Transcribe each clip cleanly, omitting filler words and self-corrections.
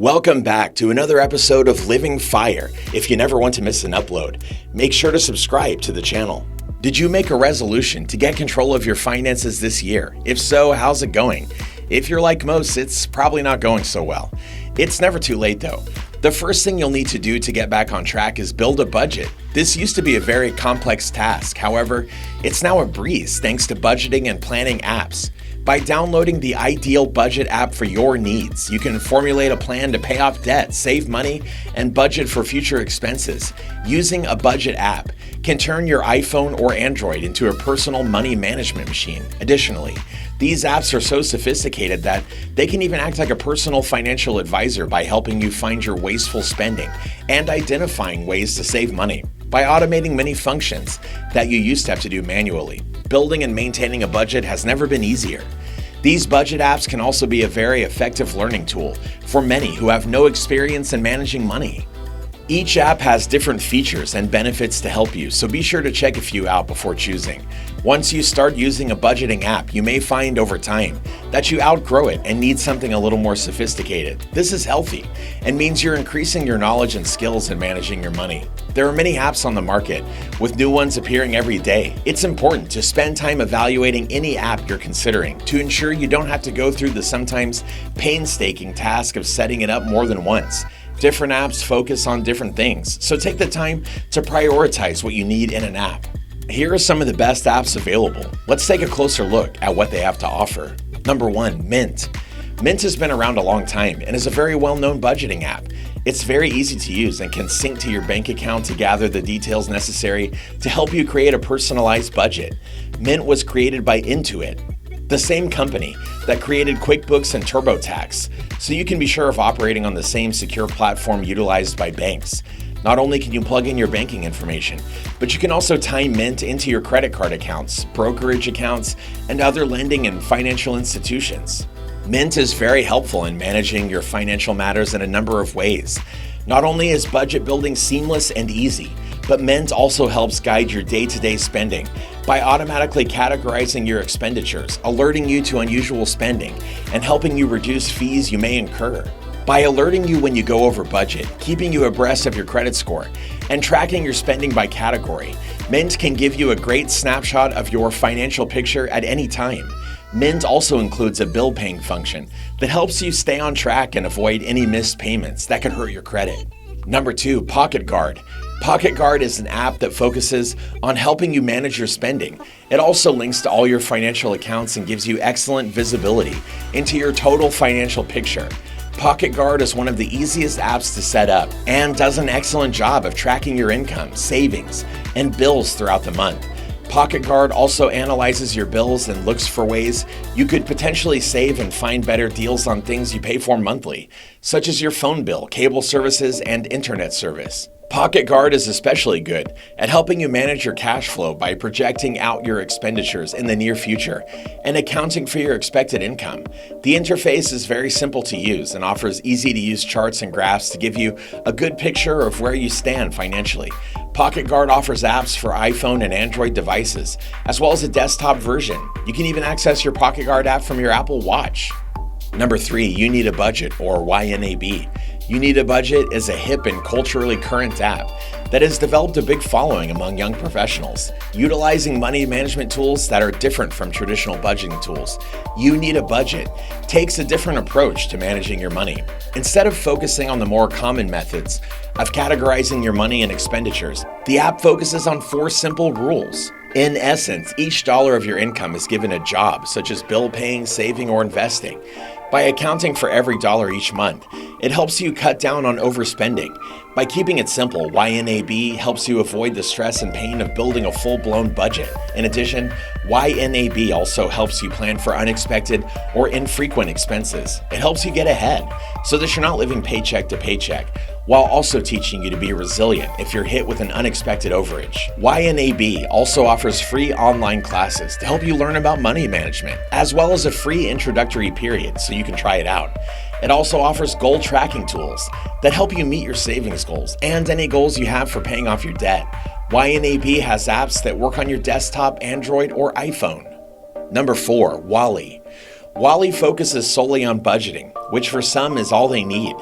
Welcome back to another episode of Living Fire. If you never want to miss an upload, make sure to subscribe to the channel. Did you make a resolution to get control of your finances this year? If so, how's it going? If you're like most, it's probably not going so well. It's never too late though. The first thing you'll need to do to get back on track is build a budget. This used to be a very complex task. However, it's now a breeze thanks to budgeting and planning apps. By downloading the ideal budget app for your needs, you can formulate a plan to pay off debt, save money, and budget for future expenses. Using a budget app can turn your iPhone or Android into a personal money management machine. Additionally, these apps are so sophisticated that they can even act like a personal financial advisor by helping you find your wasteful spending and identifying ways to save money. By automating many functions that you used to have to do manually, building and maintaining a budget has never been easier. These budget apps can also be a very effective learning tool for many who have no experience in managing money. Each app has different features and benefits to help you, so be sure to check a few out before choosing. Once you start using a budgeting app, you may find over time that you outgrow it and need something a little more sophisticated. This is healthy and means you're increasing your knowledge and skills in managing your money. There are many apps on the market, with new ones appearing every day. It's important to spend time evaluating any app you're considering to ensure you don't have to go through the sometimes painstaking task of setting it up more than once. Different apps focus on different things, so take the time to prioritize what you need in an app. Here are some of the best apps available. Let's take a closer look at what they have to offer. Number 1, Mint. Mint has been around a long time and is a very well-known budgeting app. It's very easy to use and can sync to your bank account to gather the details necessary to help you create a personalized budget. Mint was created by Intuit, the same company that created QuickBooks and TurboTax, so you can be sure of operating on the same secure platform utilized by banks. Not only can you plug in your banking information, but you can also tie Mint into your credit card accounts, brokerage accounts, and other lending and financial institutions. Mint is very helpful in managing your financial matters in a number of ways. Not only is budget building seamless and easy, but Mint also helps guide your day-to-day spending by automatically categorizing your expenditures, alerting you to unusual spending, and helping you reduce fees you may incur. By alerting you when you go over budget, keeping you abreast of your credit score, and tracking your spending by category, Mint can give you a great snapshot of your financial picture at any time. Mint also includes a bill paying function that helps you stay on track and avoid any missed payments that could hurt your credit. Number 2, Pocket Guard. Pocket Guard is an app that focuses on helping you manage your spending. It also links to all your financial accounts and gives you excellent visibility into your total financial picture. Pocket Guard is one of the easiest apps to set up and does an excellent job of tracking your income, savings, and bills throughout the month. Pocket Guard also analyzes your bills and looks for ways you could potentially save and find better deals on things you pay for monthly, such as your phone bill, cable services, and internet service. Pocket Guard is especially good at helping you manage your cash flow by projecting out your expenditures in the near future and accounting for your expected income. The interface is very simple to use and offers easy-to-use charts and graphs to give you a good picture of where you stand financially. Pocket Guard offers apps for iPhone and Android devices, as well as a desktop version. You can even access your Pocket Guard app from your Apple Watch. Number 3, You Need a Budget, or YNAB. You Need a Budget is a hip and culturally current app that has developed a big following among young professionals, utilizing money management tools that are different from traditional budgeting tools. You Need a Budget takes a different approach to managing your money. Instead of focusing on the more common methods of categorizing your money and expenditures, the app focuses on 4 simple rules. In essence, each dollar of your income is given a job, such as bill paying, saving, or investing. By accounting for every dollar each month, it helps you cut down on overspending. By keeping it simple, YNAB helps you avoid the stress and pain of building a full-blown budget. In addition, YNAB also helps you plan for unexpected or infrequent expenses. It helps you get ahead so that you're not living paycheck to paycheck, while also teaching you to be resilient if you're hit with an unexpected overage. YNAB also offers free online classes to help you learn about money management, as well as a free introductory period so you can try it out. It also offers goal tracking tools that help you meet your savings goals and any goals you have for paying off your debt. YNAB has apps that work on your desktop, Android, or iPhone. Number 4, Wally. Wally focuses solely on budgeting, which for some is all they need.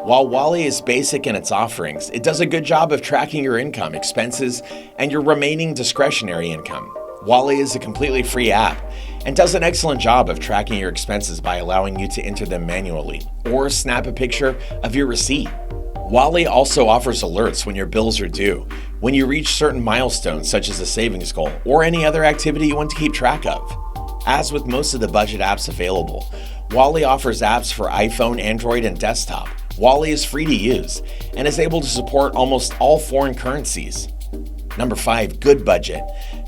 While Wally is basic in its offerings, it does a good job of tracking your income, expenses, and your remaining discretionary income. Wally is a completely free app and does an excellent job of tracking your expenses by allowing you to enter them manually or snap a picture of your receipt. Wally also offers alerts when your bills are due, when you reach certain milestones such as a savings goal or any other activity you want to keep track of. As with most of the budget apps available, Wally offers apps for iPhone, Android, and desktop. Wally is free to use and is able to support almost all foreign currencies. Number 5, Good Budget.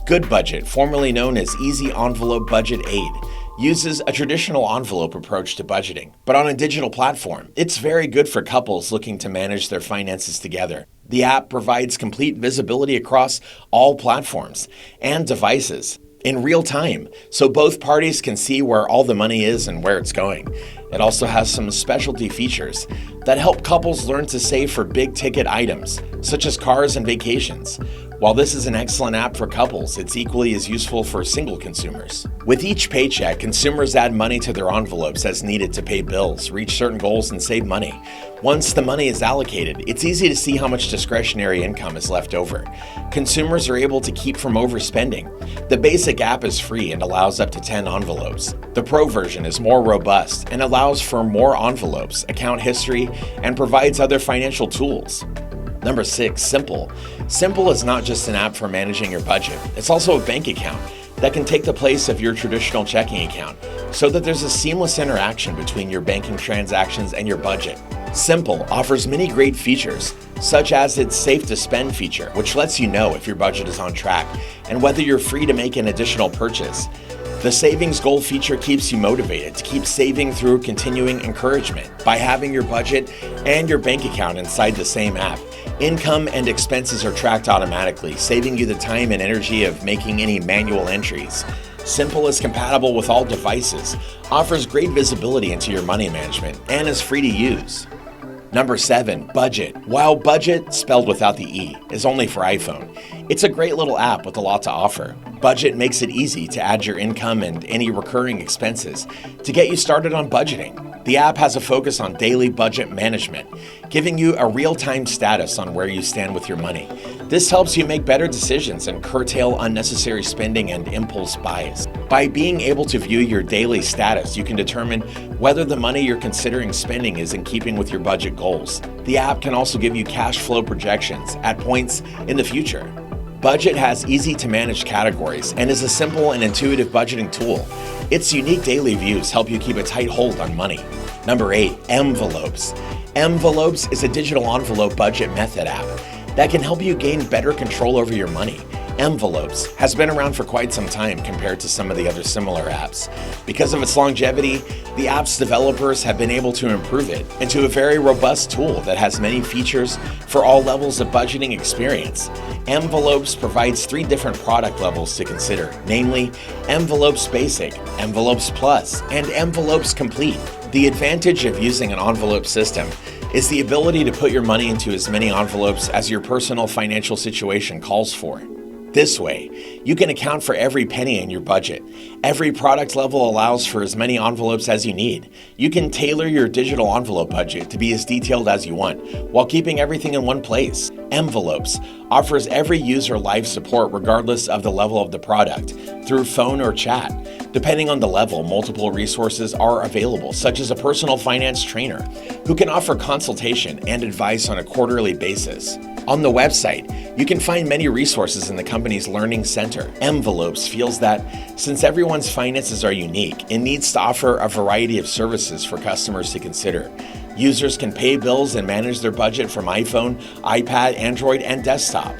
Good Budget, formerly known as Easy Envelope Budget Aid, uses a traditional envelope approach to budgeting, but on a digital platform. It's very good for couples looking to manage their finances together. The app provides complete visibility across all platforms and devices in real time, so both parties can see where all the money is and where it's going. It also has some specialty features that help couples learn to save for big ticket items, such as cars and vacations. While this is an excellent app for couples, it's equally as useful for single consumers. With each paycheck, consumers add money to their envelopes as needed to pay bills, reach certain goals, and save money. Once the money is allocated, it's easy to see how much discretionary income is left over. Consumers are able to keep from overspending. The basic app is free and allows up to 10 envelopes. The Pro version is more robust and allows for more envelopes, account history, and provides other financial tools. Number 6, Simple. Simple is not just an app for managing your budget. It's also a bank account that can take the place of your traditional checking account so that there's a seamless interaction between your banking transactions and your budget. Simple offers many great features, such as its Safe to Spend feature, which lets you know if your budget is on track and whether you're free to make an additional purchase. The Savings Goal feature keeps you motivated to keep saving through continuing encouragement by having your budget and your bank account inside the same app. Income and expenses are tracked automatically, saving you the time and energy of making any manual entries. Simple is compatible with all devices, offers great visibility into your money management, and is free to use. Number 7, Budget. While Budget, spelled without the E, is only for iPhone, it's a great little app with a lot to offer. Budget makes it easy to add your income and any recurring expenses to get you started on budgeting. The app has a focus on daily budget management, giving you a real-time status on where you stand with your money. This helps you make better decisions and curtail unnecessary spending and impulse buys. By being able to view your daily status, you can determine whether the money you're considering spending is in keeping with your budget goals. The app can also give you cash flow projections at points in the future. Budget has easy-to-manage categories and is a simple and intuitive budgeting tool. Its unique daily views help you keep a tight hold on money. Number 8, Envelopes. Envelopes is a digital envelope budget method app that can help you gain better control over your money. Envelopes has been around for quite some time compared to some of the other similar apps. Because of its longevity, the app's developers have been able to improve it into a very robust tool that has many features for all levels of budgeting experience. Envelopes provides 3 different product levels to consider, namely Envelopes Basic, Envelopes Plus, and Envelopes Complete. The advantage of using an envelope system is the ability to put your money into as many envelopes as your personal financial situation calls for. This way, you can account for every penny in your budget. Every product level allows for as many envelopes as you need. You can tailor your digital envelope budget to be as detailed as you want, while keeping everything in one place. Envelopes offers every user live support regardless of the level of the product, through phone or chat. Depending on the level, multiple resources are available, such as a personal finance trainer who can offer consultation and advice on a quarterly basis. On the website, you can find many resources in the company's Learning Center. Envelopes feels that since everyone's finances are unique, it needs to offer a variety of services for customers to consider. Users can pay bills and manage their budget from iPhone, iPad, Android, and desktop.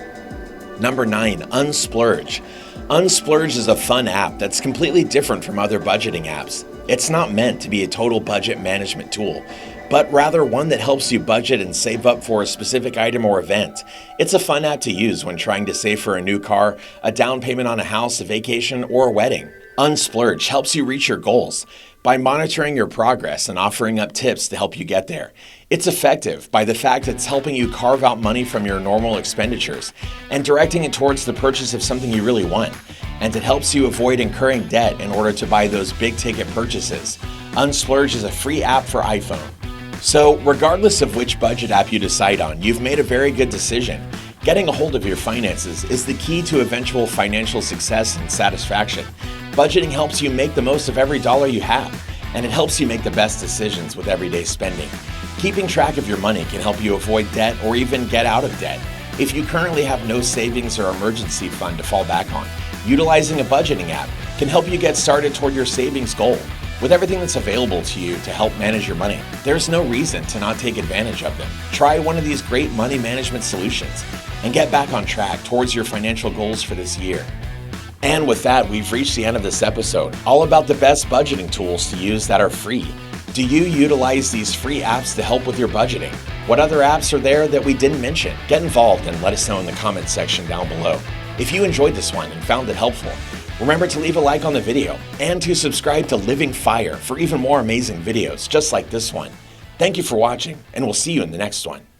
Number 9, Unsplurge. Unsplurge is a fun app that's completely different from other budgeting apps. It's not meant to be a total budget management tool, but rather one that helps you budget and save up for a specific item or event. It's a fun app to use when trying to save for a new car, a down payment on a house, a vacation, or a wedding. Unsplurge helps you reach your goals by monitoring your progress and offering up tips to help you get there. It's effective by the fact it's helping you carve out money from your normal expenditures and directing it towards the purchase of something you really want. And it helps you avoid incurring debt in order to buy those big ticket purchases. Unsplurge is a free app for iPhone. So regardless of which budget app you decide on, you've made a very good decision. Getting a hold of your finances is the key to eventual financial success and satisfaction. Budgeting helps you make the most of every dollar you have, and it helps you make the best decisions with everyday spending. Keeping track of your money can help you avoid debt or even get out of debt. If you currently have no savings or emergency fund to fall back on, utilizing a budgeting app can help you get started toward your savings goal. With everything that's available to you to help manage your money, there's no reason to not take advantage of them. Try one of these great money management solutions and get back on track towards your financial goals for this year. And with that, we've reached the end of this episode, all about the best budgeting tools to use that are free. Do you utilize these free apps to help with your budgeting? What other apps are there that we didn't mention? Get involved and let us know in the comments section down below. If you enjoyed this one and found it helpful, remember to leave a like on the video and to subscribe to Living Fire for even more amazing videos just like this one. Thank you for watching, and we'll see you in the next one.